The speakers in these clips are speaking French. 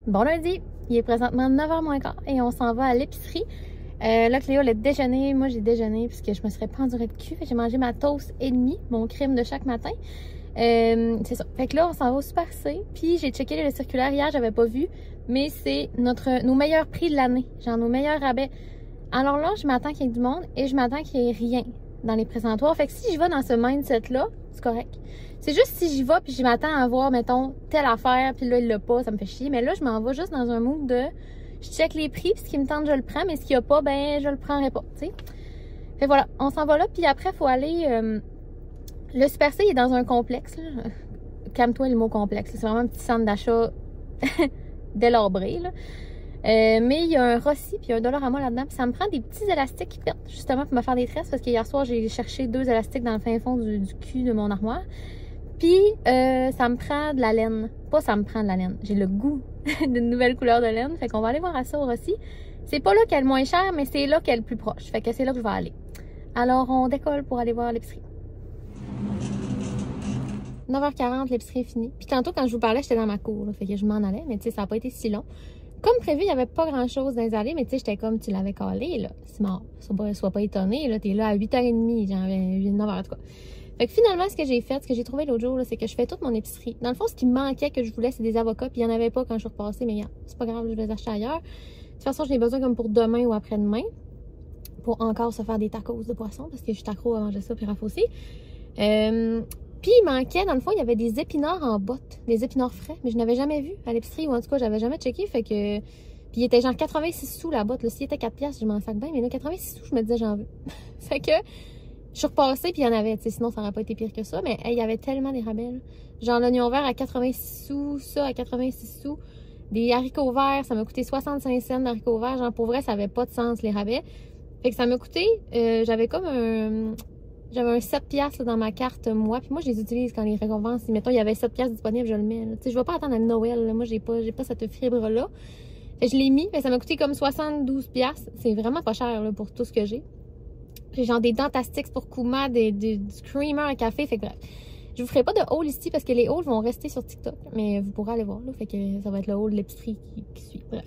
Bon lundi, il est présentement 9h moins quart et on s'en va à l'épicerie. Là, Cléo, le déjeuner, moi j'ai déjeuné puisque je me serais pas endurée de cul. J'ai mangé ma toast et demi, mon crème de chaque matin. C'est ça. Fait que là, on s'en va au Super C. Puis j'ai checké le circulaire hier, j'avais pas vu. Mais c'est nos meilleurs prix de l'année. Genre nos meilleurs rabais. Alors là, je m'attends qu'il y ait du monde et je m'attends qu'il y ait rien dans les présentoirs. Fait que si je vais dans ce mindset-là, c'est correct. C'est juste si j'y vais puis je m'attends à voir, mettons, telle affaire, puis là, il l'a pas, ça me fait chier. Mais là, je m'en vais juste dans un mood de je check les prix, puis ce qui me tente, je le prends, mais ce qu'il n'y a pas, ben, je le prendrai pas, tu sais. Fait voilà, on s'en va là, puis après, il faut aller. Le Super C, il est dans un complexe, là. Calme-toi le mot complexe. C'est vraiment un petit centre d'achat délabré, là. Mais il y a un Rossi puis un Dollarama là-dedans. Puis ça me prend des petits élastiques qui pètent justement pour me faire des tresses parce que hier soir, j'ai cherché 2 élastiques dans le fin fond du cul de mon armoire. Puis ça me prend de la laine. Pas ça me prend de la laine. J'ai le goût d'une nouvelle couleur de laine. Fait qu'on va aller voir à ça au Rossi. C'est pas là qu'elle est le moins cher, mais c'est là qu'elle est le plus proche. Fait que c'est là que je vais aller. Alors on décolle pour aller voir l'épicerie. 9h40, l'épicerie est finie. Puis tantôt, quand je vous parlais, j'étais dans ma cour. Là, fait que je m'en allais, mais tu sais, ça n'a pas été si long. Comme prévu, il n'y avait pas grand-chose dans les allées, mais tu sais, j'étais comme tu l'avais calé, là. C'est mort. Sois pas étonné, là. T'es là à 8h30, genre 9h, en tout cas. Fait que finalement, ce que j'ai fait, ce que j'ai trouvé l'autre jour, c'est que je fais toute mon épicerie. Dans le fond, ce qui me manquait que je voulais, c'est des avocats, puis il n'y en avait pas quand je suis repassée, mais c'est pas grave, je vais les acheter ailleurs. De toute façon, je l'ai besoin comme pour demain ou après-demain, pour encore se faire des tacos de poisson, parce que je suis accro à manger ça, puis Raph aussi. Puis il manquait, dans le fond, il y avait des épinards en botte, des épinards frais, mais je n'avais jamais vu à l'épicerie, ou en tout cas, j'avais jamais checké, fait que... Puis il était genre 86 sous la botte, là. S'il était 4 piastres, je m'en sac bien, mais là, 86 sous, je me disais, j'en veux. Fait que je suis repassée, puis il y en avait, tu sais, sinon ça n'aurait pas été pire que ça, mais hey, il y avait tellement des rabais, là. Genre l'oignon vert à 86 sous, ça à 86 sous, des haricots verts, ça m'a coûté 65 cents d'haricots verts, genre pour vrai, ça avait pas de sens, les rabais. Fait que ça m'a coûté, j'avais comme J'avais un 7 piastres dans ma carte, moi. Puis moi, je les utilise quand les récompenses, si mettons, il y avait 7 piastres disponibles, je le mets. Tu sais, je vais pas attendre à Noël, là. Moi, j'ai pas cette fibre-là. Je l'ai mis, mais ça m'a coûté comme 72 piastres. C'est vraiment pas cher, là, pour tout ce que j'ai. J'ai genre des Dentastix pour Kuma, du creamer à café. Fait que bref. Je vous ferai pas de haul ici parce que les hauls vont rester sur TikTok. Mais vous pourrez aller voir, là. Fait que ça va être le haul de l'épicerie qui suit. Bref.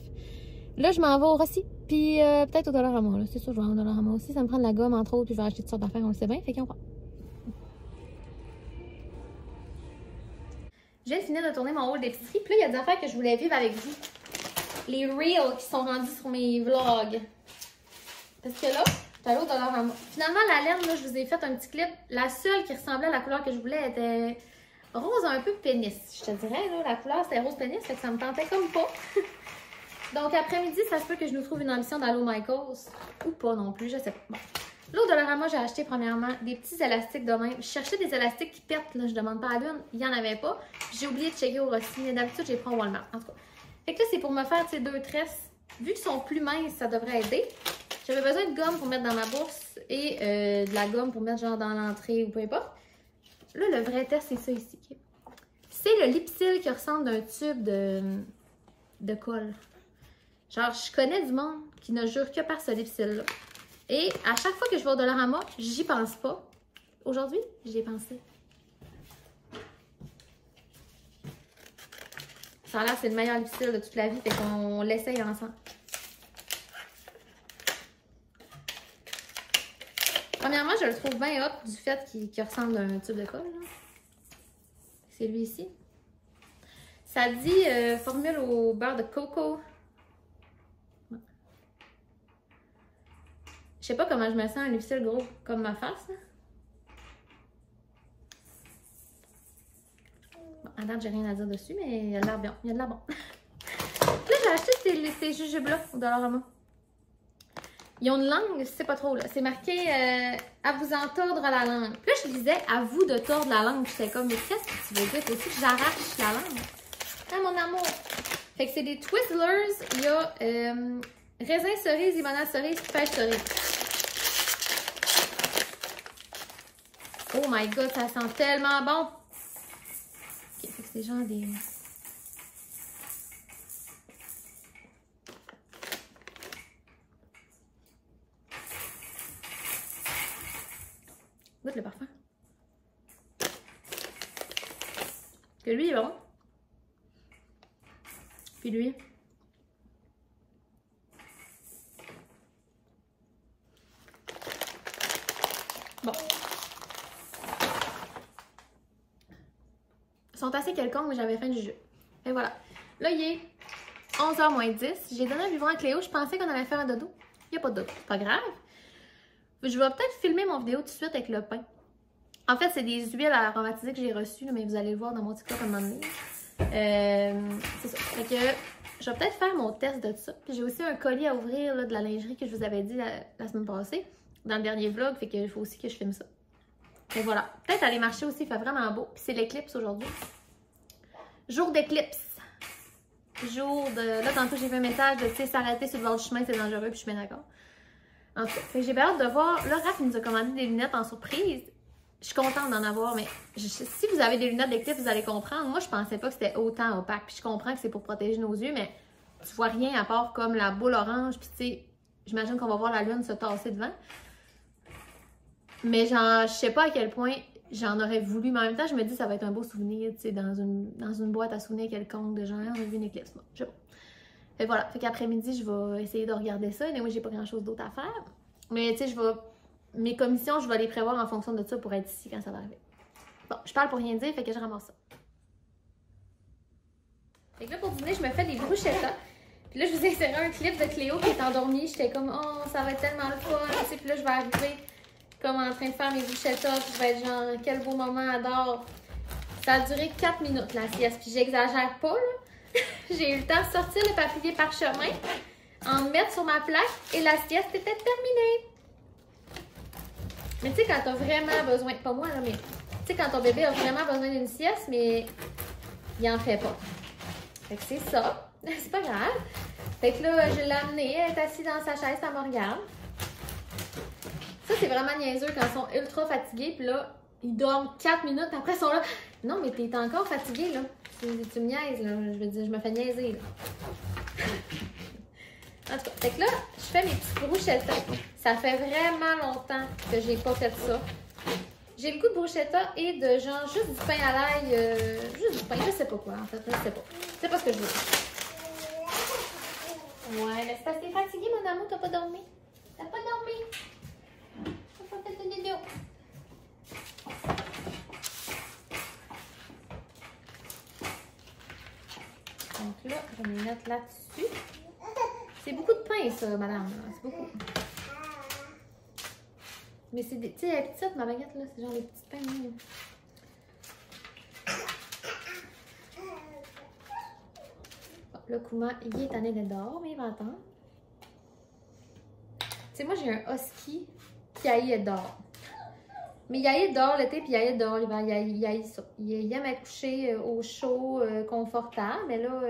Là, je m'en vais au Rossi, puis peut-être au Dollarama, là. C'est sûr, je vais au Dollarama aussi. Ça me prend de la gomme, entre autres, puis je vais acheter toutes sortes d'affaires, on le sait bien. Fait qu'on va. Je viens de finir de tourner mon haul d'épicerie, puis là, il y a des affaires que je voulais vivre avec vous. Les reels qui sont rendus sur mes vlogs. Parce que là, j'étais allée au Dollarama. Finalement, la laine, là, je vous ai fait un petit clip. La seule qui ressemblait à la couleur que je voulais était rose un peu pénis. Je te dirais, là, la couleur, c'était rose pénis, fait que ça me tentait comme pas. Donc, après-midi, ça se peut que je nous trouve une ambition d'aller au Michaels. Ou pas non plus, je sais pas. Bon. Là, au Dollarama, j'ai acheté premièrement des petits élastiques de même. Je cherchais des élastiques qui pètent, là. Je demande pas à l'une. Il n'y en avait pas. J'ai oublié de checker au Rossi. Mais d'habitude, j'ai pris au Walmart. En tout cas. Fait que là, c'est pour me faire, tu sais, 2 tresses. Vu qu'ils sont plus minces, ça devrait aider. J'avais besoin de gomme pour mettre dans ma bourse et de la gomme pour mettre genre dans l'entrée ou peu importe. Là, le vrai test, c'est ça ici. Okay? C'est le Lipsil qui ressemble d'un tube de colle. Genre, je connais du monde qui ne jure que par ce Lipsil-là. Et à chaque fois que je vais au Dollarama, j'y pense pas. Aujourd'hui, j'y ai pensé. Ça a l'air c'est le meilleur Lipsil de toute la vie, fait qu'on l'essaye ensemble. Premièrement, je le trouve bien hot du fait qu'il ressemble à un tube de colle. C'est lui ici. Ça dit formule au beurre de coco. Je sais pas comment je me sens un Lipsil gros comme ma face. Là. Bon, à date, j'ai rien à dire dessus, mais il y a de l'air bien. Il y a de l'air bon. Là, j'ai acheté ces jujubes-là au Dollarama. Ils ont une langue, je sais pas trop, là. C'est marqué à vous en tordre la langue. Puis là, je disais à vous de tordre la langue. J'étais comme, mais qu'est-ce que tu veux dire? Faut aussi que j'arrache la langue. Ah, mon amour! Fait que c'est des Twizzlers. Il y a raisin cerise, limonade cerise, pêche cerise. Oh my god, ça sent tellement bon! Ok, fait que c'est genre des... Goûte le parfum. Que lui, il est bon. Puis lui, sont assez quelconques, mais j'avais faim du jus. Et voilà. Là, il est 11h moins 10. J'ai donné un biberon à Cléo. Je pensais qu'on allait faire un dodo. Il n'y a pas de dodo. C'est pas grave. Je vais peut-être filmer mon vidéo tout de suite avec le pain. En fait, c'est des huiles aromatisées que j'ai reçues, là, mais vous allez le voir dans mon TikTok à un moment donné. C'est ça. Fait que je vais peut-être faire mon test de ça. Puis j'ai aussi un colis à ouvrir là, de la lingerie que je vous avais dit la semaine passée, dans le dernier vlog. Fait qu'il faut aussi que je filme ça. Et voilà. Peut-être aller marcher aussi, il fait vraiment beau. Puis c'est l'éclipse aujourd'hui. Jour d'éclipse. Jour de... Là, tantôt, j'ai fait un message de, tu sais, s'arrêter sur le bord du chemin, c'est dangereux, puis je suis bien d'accord. En tout cas, j'ai bien hâte de voir. Là, Raph nous a commandé des lunettes en surprise. Je suis contente d'en avoir, mais si vous avez des lunettes d'éclipse, vous allez comprendre. Moi, je pensais pas que c'était autant opaque. Puis je comprends que c'est pour protéger nos yeux, mais tu vois rien à part comme la boule orange. Puis tu sais, j'imagine qu'on va voir la lune se tasser devant. Mais genre, je sais pas à quel point j'en aurais voulu. Mais en même temps, je me dis ça va être un beau souvenir, tu sais, dans une boîte à souvenirs quelconque de genre, on a vu une éclipse. Bon, je sais pas. Fait voilà. Fait qu'après-midi, je vais essayer de regarder ça. Et moi, j'ai pas grand-chose d'autre à faire. Mais tu sais, mes commissions, je vais les prévoir en fonction de ça pour être ici quand ça va arriver. Bon, je parle pour rien dire, fait que je ramasse ça. Fait que là, pour dîner, je me fais des bruschettas. Puis là, je vous ai inséré un clip de Cléo qui est endormie. J'étais comme, oh, ça va être tellement le fun. Puis là, je vais arriver comme en train de faire mes bruschettas. Puis je vais être genre, quel beau moment, adore. Ça a duré 4 minutes, la sieste. Puis j'exagère pas, là. J'ai eu le temps de sortir le papier parchemin, en mettre sur ma plaque et la sieste était terminée. Mais tu sais, quand t'as vraiment besoin, pas moi là, mais tu sais, quand ton bébé a vraiment besoin d'une sieste, mais il en fait pas. Fait que c'est ça. C'est pas grave. Fait que là, je l'ai amenée, elle est assise dans sa chaise, elle me regarde. Ça, c'est vraiment niaiseux quand ils sont ultra fatigués, puis là, ils dorment 4 minutes, après ils sont là. Non, mais t'es encore fatigué, là. Tu me niaises, là. Je veux dire, je me fais niaiser, là. En tout cas, fait que là, je fais mes petits bruschettas. Ça fait vraiment longtemps que j'ai pas fait ça. J'ai le goût de bruschetta et de genre juste du pain à l'ail. Juste du pain, je sais pas quoi en fait, je sais pas. C'est pas ce que je veux. Ouais, mais c'est parce que t'es fatiguée, mon amour, t'as pas dormi. T'as pas dormi. T'as pas fait de vidéo. Donc là, je vais les mettre là-dessus. C'est beaucoup de pain, ça, madame. C'est beaucoup. Mais c'est des... Tu sais, elle est petite, ma baguette, là. C'est genre des petits pains. Bon, le Kuma, il est tanné de dehors, mais il va attendre. Tu sais, moi, j'ai un husky qui haït être dehors. Mais il haït dehors l'été, puis il haït dehors l'hiver. Il haït ça. Il aime être couché au chaud, confortable. Mais là,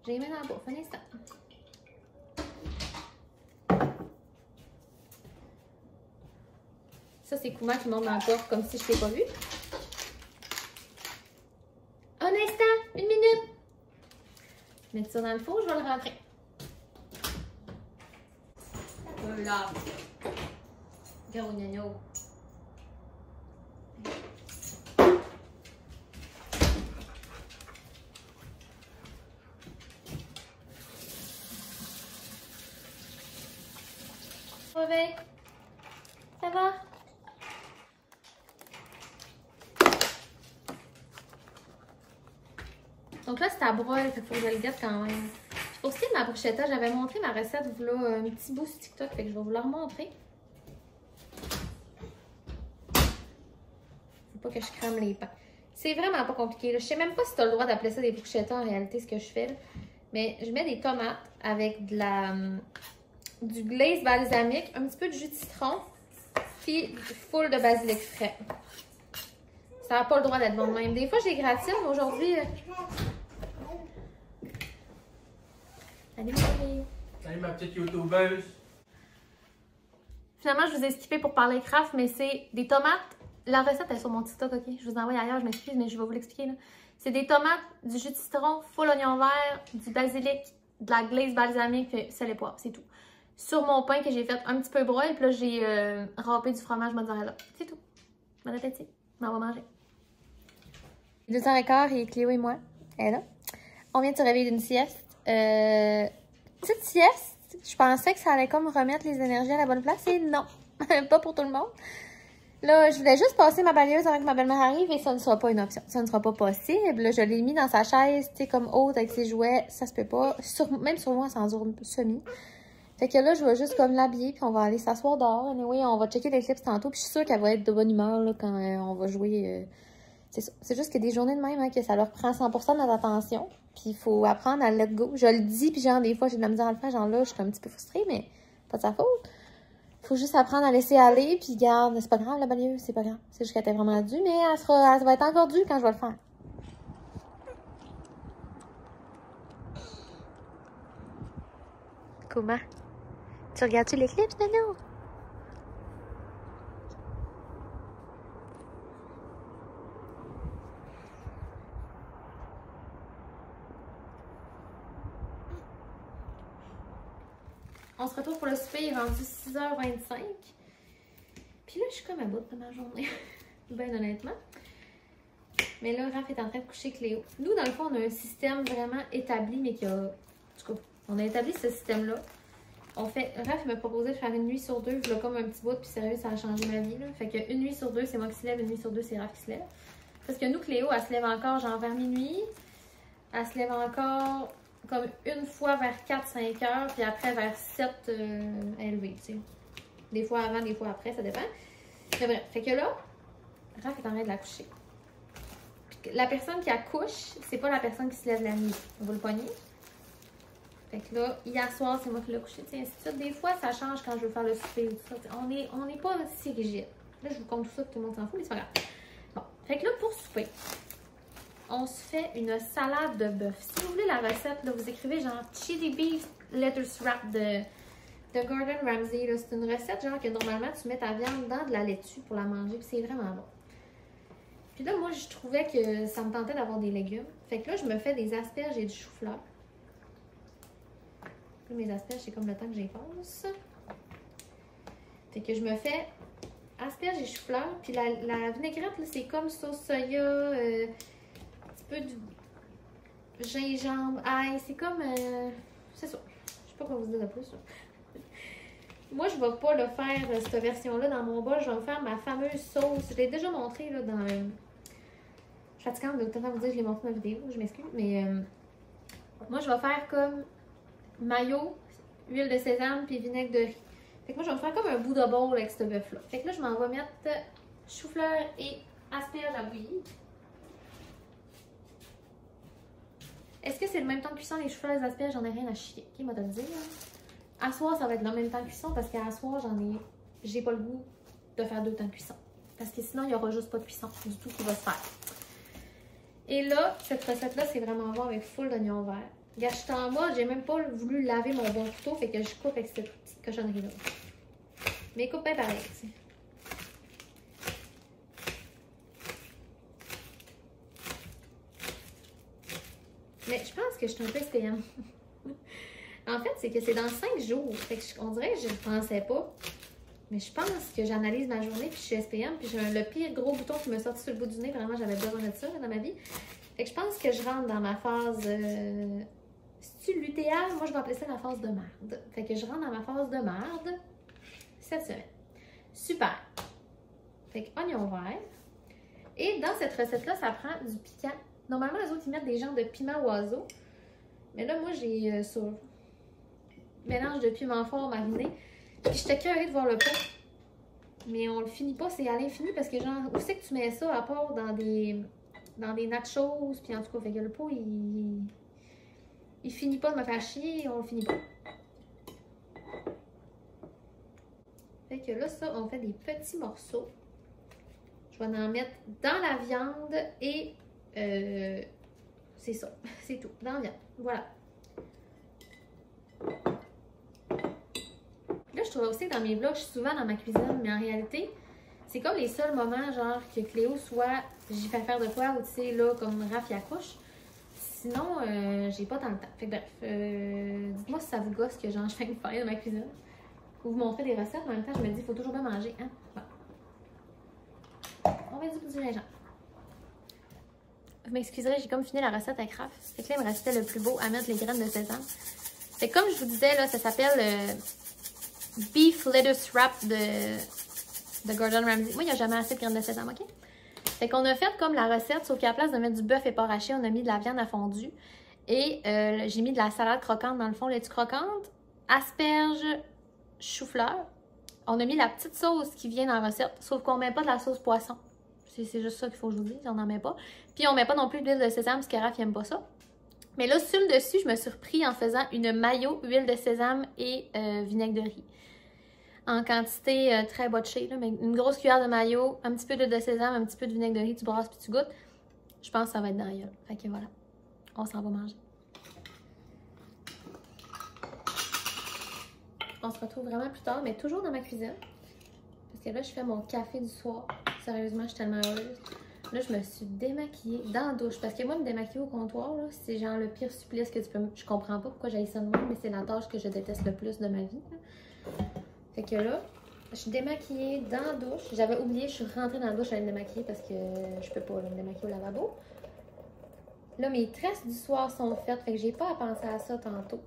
j'ai mis dans la bouffe. Un instant. Ça, c'est Kuma qui monte dans le coffre comme si je ne t'ai pas vu. Un instant, 1 minute. Je mets ça dans le four, je vais le rentrer. Là. Gros gnagno. Réveille. Ça va? Donc là, c'est à broil, il faut que je le gâte quand même. Pour ce qui est de ma bruschetta, j'avais montré ma recette, voilà, un petit bout sur TikTok, fait que je vais vous la remontrer. Faut pas que je crame les pains. C'est vraiment pas compliqué, là. Je sais même pas si tu as le droit d'appeler ça des bruschettas en réalité, ce que je fais, là. Mais je mets des tomates avec du glaze balsamique, un petit peu de jus de citron, puis full de basilic frais. Ça n'a pas le droit d'être bon de même. Des fois, j'ai gratine, mais aujourd'hui... Salut, salut ma petite youtubeuse. Finalement, je vous ai skippé pour parler craft, mais c'est des tomates. La recette est sur mon TikTok, ok? Je vous envoie ailleurs, je m'excuse, mais je vais vous l'expliquer, là. C'est des tomates, du jus de citron, full oignon vert, du basilic, de la glaze balsamique, sel et poivre, c'est tout. Sur mon pain que j'ai fait un petit peu broil, puis là, j'ai râpé du fromage mozzarella. C'est tout. Bon appétit. On va manger. 2h15 et Cléo et moi, elle est là. On vient de se réveiller d'une sieste. Petite sieste. Je pensais que ça allait comme remettre les énergies à la bonne place et non. Pas pour tout le monde. Là, je voulais juste passer ma balayeuse avant que ma belle-mère arrive et ça ne sera pas une option. Ça ne sera pas possible. Là, je l'ai mis dans sa chaise, tu sais, comme haute avec ses jouets. Ça se peut pas. Même sur moi, ça en dure semi. Fait que là, je vais juste comme l'habiller puis on va aller s'asseoir dehors. Anyway, on va checker l'éclipse tantôt. Puis je suis sûre qu'elle va être de bonne humeur là, quand on va jouer. C'est ça. C'est juste qu'il y a des journées de même hein, que ça leur prend 100% de notre attention. Puis il faut apprendre à let go. Je le dis, puis genre, des fois, j'ai de la misère à le faire. Genre là, je suis un petit peu frustrée, mais pas de sa faute. Faut juste apprendre à laisser aller, puis garde, c'est pas grave la balayeuse, c'est pas grave. C'est juste qu'elle était vraiment due, mais elle va être encore due quand je vais le faire. Comment? Tu regardes-tu l'éclipse, Nono? On se retrouve pour le souper, il est rendu 6h25. Puis là, je suis comme à bout de ma journée, ben honnêtement. Mais là, Raph est en train de coucher Cléo. Nous, dans le fond, on a un système vraiment établi, mais qui a... En tout cas, on a établi ce système-là. On fait... Raph m'a proposé de faire une nuit sur deux. Je l'ai comme un petit bout, puis sérieux, ça a changé ma vie, là. Fait qu'une nuit sur deux, c'est moi qui se lève. Une nuit sur deux, c'est Raph qui se lève. Parce que nous, Cléo, elle se lève encore genre vers minuit. Elle se lève encore... comme une fois vers 4-5 heures, puis après vers 7 élevées, tu sais. Des fois avant, des fois après, ça dépend. Mais bref, fait que là, Raph est en train de la coucher. Puis la personne qui accouche, c'est pas la personne qui se lève la nuit. On va le pogner. Fait que là, hier soir, c'est moi qui l'ai couché, tu sais, ainsi de suite. Des fois, ça change quand je veux faire le souper ou tout ça. On n'est pas si rigide. Là, je vous compte tout ça, que tout le monde s'en fout, mais c'est pas grave. Bon, fait que là, pour souper, on se fait une salade de bœuf. Si vous voulez la recette, là, vous écrivez genre chili beef lettuce wrap de Gordon Ramsay. C'est une recette genre que normalement tu mets ta viande dans de la laitue pour la manger. Puis c'est vraiment bon. Puis là, moi, je trouvais que ça me tentait d'avoir des légumes. Fait que là, je me fais des asperges et du chou-fleur. Là, mes asperges, c'est comme le temps que j'y passe. Fait que je me fais asperges et chou-fleur. Puis la vinaigrette, c'est comme sauce soya... peu de gingembre, ail, c'est comme... c'est ça. Je sais pas quoi vous dire de plus. Là. Moi, je vais pas le faire, cette version-là, dans mon bol. Je vais me faire ma fameuse sauce. Je l'ai déjà montré là, dans... Je suis fatiguante de vous dire que je l'ai montré dans la vidéo. Je m'excuse. Mais moi, je vais faire comme mayo, huile de sésame puis vinaigre de riz. Fait que moi, je vais me faire comme un bout de bowl avec ce bœuf-là. Fait que là, je m'en vais mettre chou-fleur et asperges à bouillir. Est-ce que c'est le même temps de cuisson les chou-fleurs et les asperges? J'en ai rien à chier. Qui m'a dit? À soir, ça va être le même temps de cuisson parce qu'à soir, j'ai pas le goût de faire 2 temps de cuisson. Parce que sinon, il n'y aura juste pas de cuisson du tout qui va se faire. Et là, cette recette-là, c'est vraiment bon avec full d'oignons verts. Regarde, je suis en mode, j'ai même pas voulu laver mon bon couteau, fait que je coupe avec cette petite cochonnerie-là. Mais coupe bien pareil, tu sais. Mais je pense que je suis un peu SPM. En fait, c'est que c'est dans 5 jours. Fait que on dirait que je ne pensais pas. Mais je pense que j'analyse ma journée, puis je suis SPM, puis j'ai le pire gros bouton qui me sorti sur le bout du nez. Vraiment, j'avais besoin de ça là, dans ma vie. Fait que je pense que je rentre dans ma phase... C'est-tu lutéale? Moi, je vais appeler ça la phase de merde. Fait que je rentre dans ma phase de merde cette semaine. Super! Fait que oignon vert. Et dans cette recette-là, ça prend du piquant. Normalement, les autres, ils mettent des genres de piment oiseau. Mais là, moi, j'ai sur mélange de piment fort mariné. Puis j'étais curieuse de voir le pot. Mais on le finit pas, c'est à l'infini parce que genre, où c'est que tu mets ça à part dans des nachos, puis en tout cas, fait que le pot, il finit pas de me faire chier, on le finit pas. Fait que là, ça, on fait des petits morceaux. Je vais en mettre dans la viande et c'est ça, c'est tout, dans la viande, voilà. Là, je trouve aussi que dans mes vlogs, je suis souvent dans ma cuisine, mais en réalité, c'est comme les seuls moments, genre, que Cléo soit, j'y fais faire de quoi, ou tu sais, là, comme Raph y accouche. Sinon, j'ai pas tant le temps. Fait que bref, dites-moi si ça vous gosse que genre, je fais une faire dans ma cuisine. Ou vous montrer des recettes, en même temps, je me dis, il faut toujours bien manger, hein. Bon. On va du gingembre. Vous m'excuserez, j'ai comme fini la recette avec Raph. Fait que là, il me restait le plus beau à mettre les graines de sésame. Fait que comme je vous disais, là, ça s'appelle Beef Lettuce Wrap de de Gordon Ramsay. Moi, il n'y a jamais assez de graines de sésame, OK? Fait qu'on a fait comme la recette, sauf qu'à la place de mettre du bœuf et pas haché, on a mis de la viande à fondu. Et j'ai mis de la salade croquante dans le fond, laitue croquante, asperges, chou-fleur. On a mis la petite sauce qui vient dans la recette, sauf qu'on ne met pas de la sauce poisson. C'est juste ça qu'il faut que je vous dise, on n'en met pas. Puis on ne met pas non plus d'huile de sésame, parce que Raph n'aime pas ça. Mais là, sur le dessus, je me suis repris en faisant une mayo, huile de sésame et vinaigre de riz. En quantité très botchée, là, mais une grosse cuillère de mayo, un petit peu d'huile de sésame, un petit peu de vinaigre de riz, tu brasses puis tu goûtes. Je pense que ça va être dans la gueule. Fait que voilà, on s'en va manger. On se retrouve vraiment plus tard, mais toujours dans ma cuisine. Parce que là, je fais mon café du soir. Sérieusement, je suis tellement heureuse. Là, je me suis démaquillée dans la douche. Parce que moi, me démaquiller au comptoir, c'est genre le pire supplice que tu peux... Je comprends pas pourquoi j'ai ça de même, mais c'est la tâche que je déteste le plus de ma vie. Là. Fait que là, je suis démaquillée dans la douche. J'avais oublié, je suis rentrée dans la douche, j'allais me démaquiller parce que je peux pas me démaquiller au lavabo. Là, mes tresses du soir sont faites, fait que j'ai pas à penser à ça tantôt.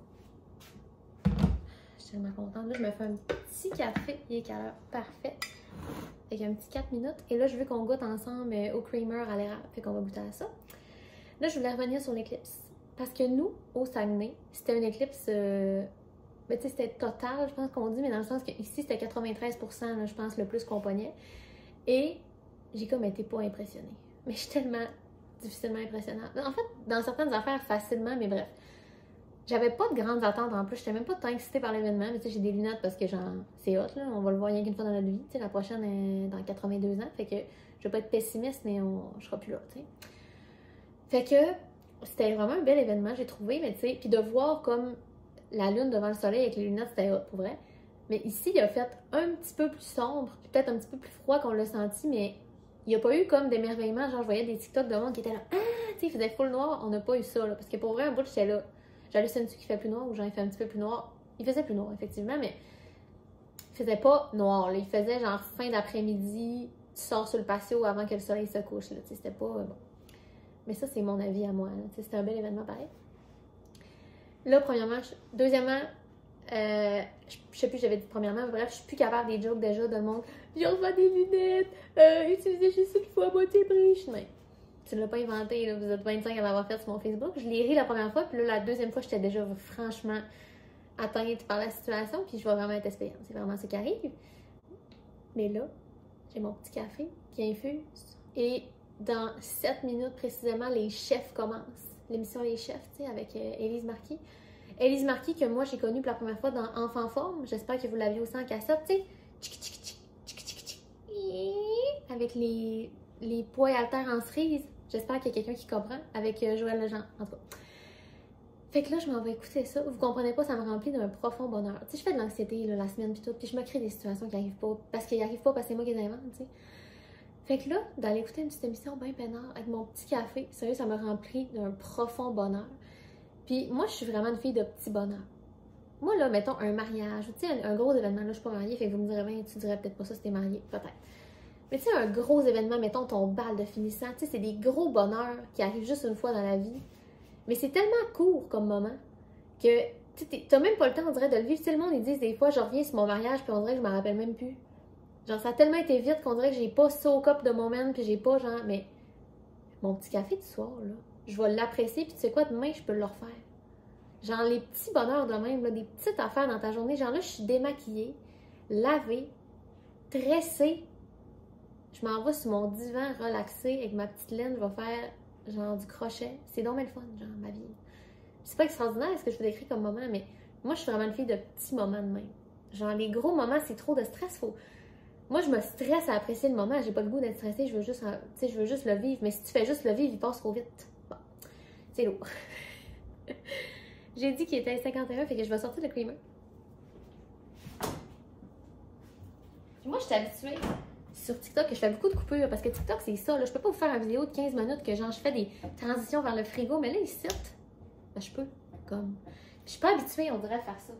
Je suis tellement contente. Là, je me fais un petit café. Il est quelle heure? Parfait. Fait un petit 4 minutes. Et là, je veux qu'on goûte ensemble au creamer à l'érable. Fait qu'on va goûter à ça. Là, je voulais revenir sur l'éclipse. Parce que nous, au Saguenay, c'était une éclipse... mais tu sais, c'était total, je pense qu'on dit, mais dans le sens qu'ici, c'était 93%, là, je pense, le plus qu'on pognait. Et j'ai comme été pas impressionnée. Mais je suis tellement difficilement impressionnante. En fait, dans certaines affaires, facilement, mais bref. J'avais pas de grandes attentes en plus. J'étais même pas tant excitée par l'événement. Mais tu sais, j'ai des lunettes parce que genre, c'est hot, là. On va le voir rien qu'une fois dans notre vie. Tu sais, la prochaine est dans 82 ans. Fait que je vais pas être pessimiste, mais je serai plus là, tu sais. Fait que c'était vraiment un bel événement, j'ai trouvé. Mais tu sais, puis de voir comme la lune devant le soleil avec les lunettes, c'était hot pour vrai. Mais ici, il a fait un petit peu plus sombre, peut-être un petit peu plus froid qu'on l'a senti, mais il n'y a pas eu comme d'émerveillement. Genre, je voyais des TikTok de monde qui étaient là, ah, tu sais, il faisait full noir. On n'a pas eu ça, là. Parce que pour vrai, un bout, j'étais là. J'hallucine-tu qu'il fait plus noir ou j'en ai fait un petit peu plus noir? Il faisait plus noir, effectivement, mais il faisait pas noir, là. Il faisait genre fin d'après-midi, tu sors sur le patio avant que le soleil se couche, là. Tu sais, c'était pas bon. Mais ça, c'est mon avis à moi, là. Tu sais, c'était un bel événement pareil. Là, premièrement, deuxièmement, je sais plus, j'avais dit premièrement, mais bref, je suis plus capable des jokes déjà de le monde. J'ai reçu des lunettes, utilisez juste une fois à moitié prix. Mais tu ne l'as pas inventé, là, vous êtes 25 à l'avoir fait sur mon Facebook. Je l'ai ri la première fois, puis là, la deuxième fois, j'étais déjà franchement atteinte par la situation, puis je vais vraiment être espérante. C'est vraiment ce qui arrive. Mais là, j'ai mon petit café qui infuse, et dans 7 minutes précisément, les chefs commencent. L'émission Les Chefs, tu sais, avec Élise Marquis. Élise Marquis, que moi, j'ai connue pour la première fois dans Enfant Forme. J'espère que vous l'aviez aussi en cassette, tu sais. Avec les poids et haltères en cerise. J'espère qu'il y a quelqu'un qui comprend. Avec Joël Legendre, en tout cas. Fait que là, je m'en vais écouter ça. Vous comprenez pas, ça me remplit d'un profond bonheur. Tu sais, je fais de l'anxiété la semaine puis tout, puis je me crée des situations qui n'arrivent pas. Parce qu'ils n'arrivent pas parce que c'est moi qui les invente, tu sais. Fait que là, d'aller écouter une petite émission bien peinard avec mon petit café, sérieux, ça me remplit d'un profond bonheur. Puis moi, je suis vraiment une fille de petit bonheur. Moi, là, mettons un mariage, tu sais, un gros événement, là, je suis pas mariée, fait que vous me direz, ben, tu dirais peut-être pas ça si t'es mariée, peut-être. Mais tu sais, un gros événement, mettons ton bal de finissant, tu sais, c'est des gros bonheurs qui arrivent juste une fois dans la vie. Mais c'est tellement court comme moment que t'as même pas le temps, on dirait, de le vivre. Tu sais, le monde, ils disent des fois, je reviens sur mon mariage, puis on dirait que je m'en rappelle même plus. Genre, ça a tellement été vite qu'on dirait que j'ai pas soak up de moment, puis j'ai pas, genre, mais mon petit café du soir, là, je vais l'apprécier, puis tu sais quoi, demain, je peux le refaire. Genre, les petits bonheurs de même, là, des petites affaires dans ta journée, genre là, je suis démaquillée, lavée, tressée, je m'en vais sur mon divan relaxé avec ma petite laine, je vais faire, genre, du crochet. C'est donc bien le fun, genre, ma vie. C'est pas extraordinaire ce que je vous décris comme moment, mais moi, je suis vraiment une fille de petits moments de même. Genre, les gros moments, c'est trop de stress, Moi, je me stresse à apprécier le moment. J'ai pas le goût d'être stressée. Je veux juste, je veux juste le vivre. Mais si tu fais juste le vivre, il passe trop vite. Bon, c'est lourd. J'ai dit qu'il était 51, fait que je vais sortir le creamer. Puis moi, je suis habituée sur TikTok que je fais beaucoup de coupures. Parce que TikTok, c'est ça. Là. Je peux pas vous faire une vidéo de 15 minutes que genre je fais des transitions vers le frigo. Mais là, ici, ben, je peux. Comme. Je suis pas habituée, on dirait, à faire ça.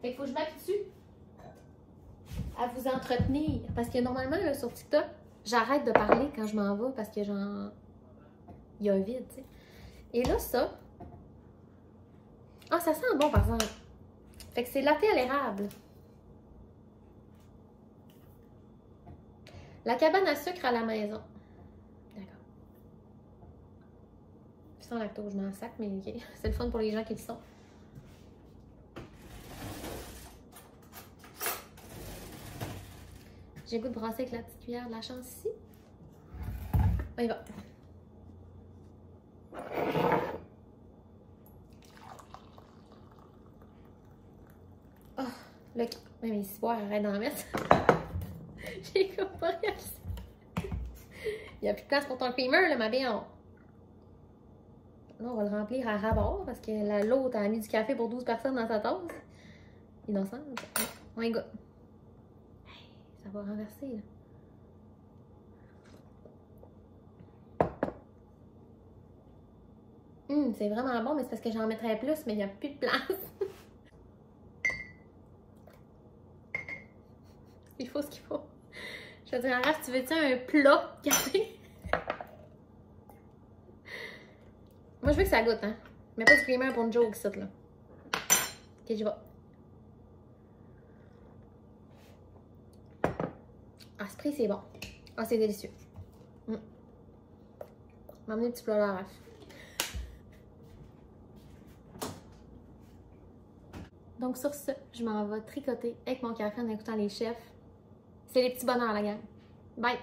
Fait qu'il faut que je m'habitue à vous entretenir. Parce que normalement, là, sur TikTok, j'arrête de parler quand je m'en vais parce que genre, il y a un vide, tu sais. Et là, ça... Ah, ça sent bon, par exemple. Fait que c'est latte à l'érable. La cabane à sucre à la maison. D'accord. Sans lactose, je m'en sac, mais ok. C'est le fun pour les gens qui le sont. J'ai le goût de brasser avec la petite cuillère de la chance ici. On y va. Oh, le... Mais si boire, arrête d'en mettre. J'ai comme pas réalisé. Il n'y a plus de place pour ton creamer, là, ma belle. Là, on va le remplir à rabord parce que l'autre a mis du café pour 12 personnes dans sa tasse. Innocent. On y goûte. Hey, ça va renverser, là. C'est vraiment bon, mais c'est parce que j'en mettrais plus, mais il n'y a plus de place. Il faut ce qu'il faut. Je vais dire, Araf, tu veux-tu un plat café? Moi, je veux que ça goûte, hein. Mais pas du creamer pour une joke, ça, là. Ok, j'y vais. Ah, ce prix, c'est bon. Ah, c'est délicieux. M'emmener un petit plat là, Araf. Donc, sur ce, je m'en vais tricoter avec mon café en écoutant les chefs. C'est les petits bonheurs, la gang. Bye!